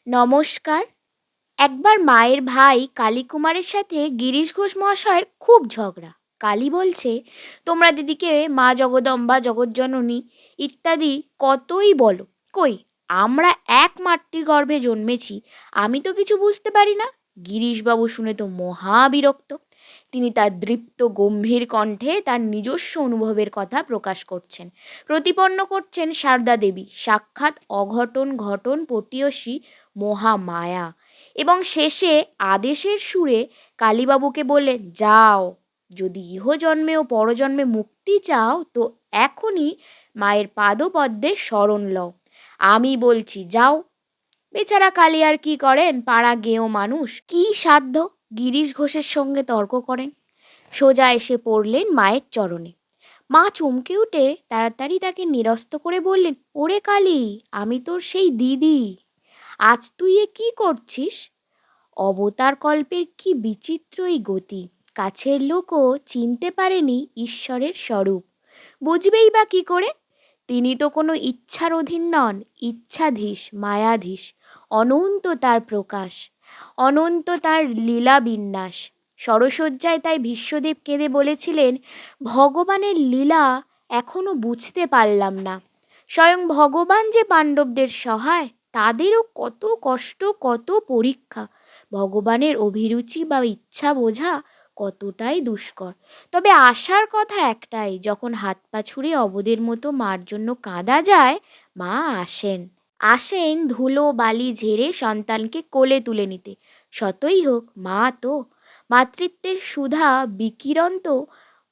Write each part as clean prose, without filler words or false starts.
নমস্কার। একবার মায়ের ভাই কালী কুমারের সাথে গিরিশ ঘোষ মহাশয়ের খুব ঝগড়া। কালী বলছে, তোমরা দিদিকে মা জগদম্বা, জগজ্জননী ইত্যাদি কতই বলো, কই আমরা এক মাতৃ গর্ভে জন্মেছি, আমি তো কিছু বুঝতে পারি না। গিরিশবাবু শুনে তো মহা বিরক্ত। তিনি তার দৃপ্ত গম্ভীর কণ্ঠে তার নিজস্ব অনুভবের কথা প্রকাশ করছেন, প্রতিপন্ন করছেন সারদা দেবী সাক্ষাৎ অঘটন ঘটন পটীয়সী মহামায়া, এবং শেষে আদেশের সুরে কালীবাবুকে বললেন, যাও, যদি ইহজন্মে ও পরজন্মে মুক্তি চাও তো এখনই মায়ের পাদপদ্মে শরণ লও। আমি বলছি যাও। বেচারা কালী আর কি করেন, পাড়া গেঁয়ো মানুষ, কি সাধ্য গিরিশ ঘোষের সঙ্গে তর্ক করেন। সোজা এসে পড়লেন মায়ের চরণে। মা চমকে উঠে তাড়াতাড়ি তাকে নিরস্ত করে বললেন, ওরে কালী, আমি তোর সেই দিদি, আজ তুই এ কি করছিস? অবতার কল্পের কি বিচিত্র এই গতি, কাছের লোকও চিনতে পারেনি ঈশ্বরের স্বরূপ। বুঝবেই বা কি করে? তিনি তো কোনো ইচ্ছার অধীন নন, ইচ্ছাধীশ, মায়াধীশ। অনন্ত তার প্রকাশ, অনন্ত তার লীলা বিন্যাস। সরসজ্জায় তাই ভীষ্মদেব কেঁদে বলেছিলেন, ভগবানের লীলা এখনো বুঝতে পারলাম না। স্বয়ং ভগবান যে পাণ্ডবদের সহায়, তাদেরও কত কষ্ট, কত পরীক্ষা। ভগবানের অভিরুচি বা ইচ্ছা বোঝা কতটাই দুষ্কর। তবে আশার কথা একটাই, যখন হাত পা ছুঁড়ে অবদের মতো মার জন্য কাঁদা যায়, মা আসেন। আসেন ধুলো বালি ঝেড়ে সন্তানকে কোলে তুলে নিতে। শতই হোক মা তো, মাতৃত্বের সুধা বিকিরণ তো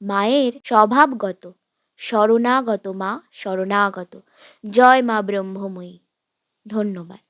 মায়ের স্বভাবগত। শরণাগত মা, শরণাগত। জয় মা ব্রহ্মময়ী। ধন্যবাদ।